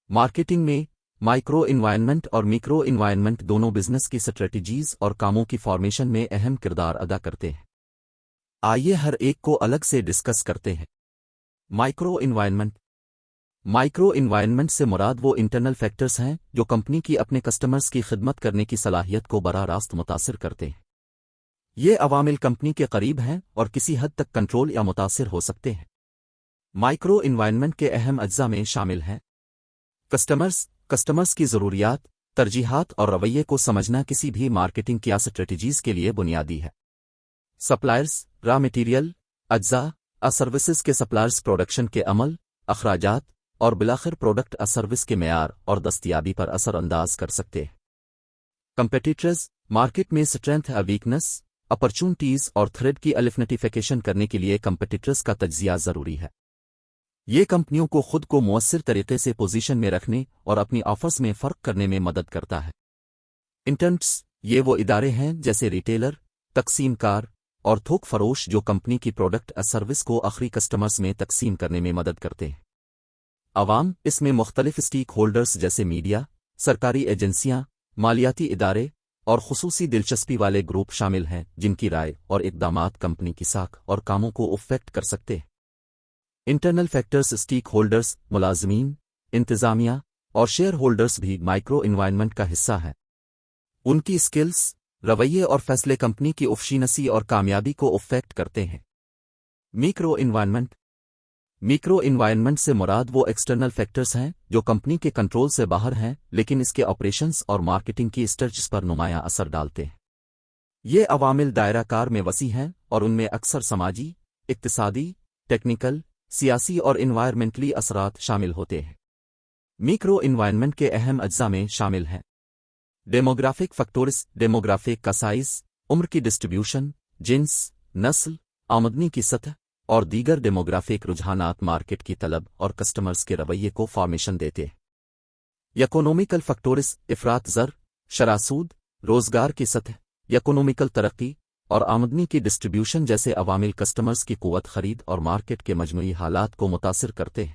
Marketing میں micro environment اور macro environment دونوں بزنس کی سٹریٹجیز اور کاموں کی فارمیشن میں اہم کردار ادا کرتے ہیں۔ آئیے ہر ایک کو الگ سے ڈسکس کرتے ہیں۔ مائکرو انوائرنمنٹ سے مراد وہ انٹرنل فیکٹرز ہیں جو کمپنی کی اپنے کسٹمرز کی خدمت کرنے کی صلاحیت کو براہ راست متاثر کرتے ہیں۔ یہ عوامل کمپنی کے قریب ہیں اور کسی حد تک کنٹرول یا متاثر ہو سکتے ہیں۔ مائکرو انوائرنمنٹ کے اہم اجزاء میں شامل ہیں: کسٹمرز کی ضروریات، ترجیحات اور رویے کو سمجھنا کسی بھی مارکیٹنگ کی اسٹریٹجیز کے لیے بنیادی ہے۔ سپلائرز، را مٹیریل، اجزاء، سروسز کے سپلائرز پروڈکشن کے عمل، اخراجات اور بالآخر پروڈکٹ سروس کے معیار اور دستیابی پر اثر انداز کر سکتے ہیں۔ کمپیٹیٹرز، مارکیٹ میں اسٹرینتھ اور ویکنس، اپرچونٹیز اور تھریڈ کی آئیڈینٹیفیکیشن کرنے کے لیے کمپیٹیٹرز کا تجزیہ ضروری ہے۔ یہ کمپنیوں کو خود کو مؤثر طریقے سے پوزیشن میں رکھنے اور اپنی آفرز میں فرق کرنے میں مدد کرتا ہے۔ انٹرنٹس، یہ وہ ادارے ہیں جیسے ریٹیلر، تقسیم کار اور تھوک فروش جو کمپنی کی پروڈکٹ سروس کو آخری کسٹمرز میں تقسیم کرنے میں مدد کرتے ہیں۔ عوام، اس میں مختلف اسٹیک ہولڈرز جیسے میڈیا، سرکاری ایجنسیاں، مالیاتی ادارے اور خصوصی دلچسپی والے گروپ شامل ہیں جن کی رائے اور اقدامات کمپنی کی ساکھ اور کاموں کو افیکٹ کر سکتے ہیں۔ انٹرنل فیکٹرز، اسٹیک ہولڈرز، ملازمین، انتظامیہ اور شیئر ہولڈرز بھی مائکرو انوائرنمنٹ کا حصہ ہیں۔ ان کی اسکلز، رویے اور فیصلے کمپنی کی افشینسی اور کامیابی کو افیکٹ کرتے ہیں۔ میکرو انوائرنمنٹ سے مراد وہ ایکسٹرنل فیکٹرز ہیں جو کمپنی کے کنٹرول سے باہر ہیں لیکن اس کے آپریشنز اور مارکیٹنگ کی اسٹریٹجیز پر نمایاں اثر ڈالتے ہیں۔ یہ عوامل دائرہ کار میں وسیع ہیں اور ان میں اکثر سماجی، اقتصادی، ٹیکنیکل، سیاسی اور انوائرمنٹلی اثرات شامل ہوتے ہیں۔ میکرو انوائرنمنٹ کے اہم اجزاء میں شامل ہیں: ڈیموگرافک فیکٹرز، ڈیموگرافک کا سائز، عمر کی ڈسٹریبیوشن، جنس، نسل، آمدنی کی سطح اور دیگر ڈیموگرافک رجحانات مارکیٹ کی طلب اور کسٹمرز کے رویے کو فارمیشن دیتے ہیں۔ اکنومیکل فیکٹرز، افراط زر، شرح سود، روزگار کی سطح، اکنومیکل ترقی اور آمدنی کی ڈسٹریبیوشن جیسے عوامل کسٹمرز کی قوت خرید اور مارکیٹ کے مجموعی حالات کو متاثر کرتے ہیں۔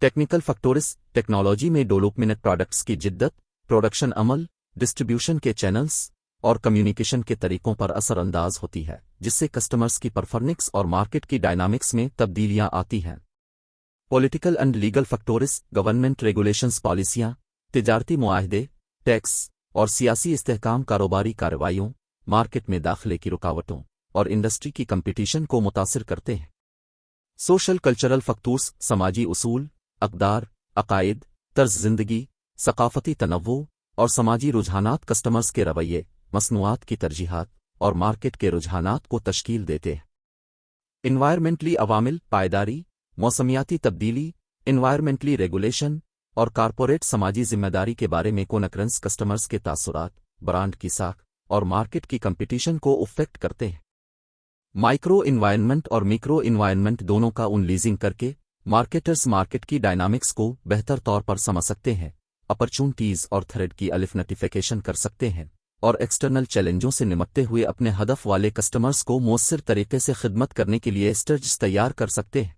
ٹیکنیکل فیکٹرز، ٹیکنالوجی میں ڈیولپمنٹ، پروڈکٹس کی جدت، پروڈکشن عمل، ڈسٹریبیوشن کے چینلز اور کمیونیکیشن کے طریقوں پر اثر انداز ہوتی ہے جس سے کسٹمرز کی پرفارمنس اور مارکیٹ کی ڈائنامکس میں تبدیلیاں آتی ہیں۔ Political and legal factors, government regulations, پالیسیاں، تجارتی معاہدے، ٹیکس اور سیاسی استحکام کاروباری کارروائیوں، مارکیٹ میں داخلے کی رکاوٹوں اور انڈسٹری کی کمپٹیشن کو متاثر کرتے ہیں۔ سوشل کلچرل فیکٹرز، سماجی اصول، اقدار، عقائد، طرز زندگی، ثقافتی تنوع اور سماجی رجحانات کسٹمرز کے رویے، مصنوعات کی ترجیحات اور مارکیٹ کے رجحانات کو تشکیل دیتے ہیں۔ انوائرمنٹلی عوامل، پائیداری، موسمیاتی تبدیلی، انوائرمنٹلی ریگولیشن اور کارپوریٹ سماجی ذمہ داری کے بارے میں کونکرنس کسٹمرز کے تاثرات، برانڈ کی ساکھ اور مارکیٹ کی کمپٹیشن کو افیکٹ کرتے ہیں۔ مائکرو انوائرنمنٹ اور میکرو انوائرنمنٹ دونوں کا انلیزنگ کر کے مارکیٹرز مارکیٹ کی ڈائنامکس کو بہتر طور پر سمجھ سکتے ہیں، اپرچونٹیز اور تھریڈ کی آئیڈینٹیفیکیشن کر سکتے ہیں اور ایکسٹرنل چیلنجوں سے نمٹتے ہوئے اپنے ہدف والے کسٹمرز کو مؤثر طریقے سے خدمت کرنے کے لیے اسٹریٹجیز تیار کر سکتے ہیں۔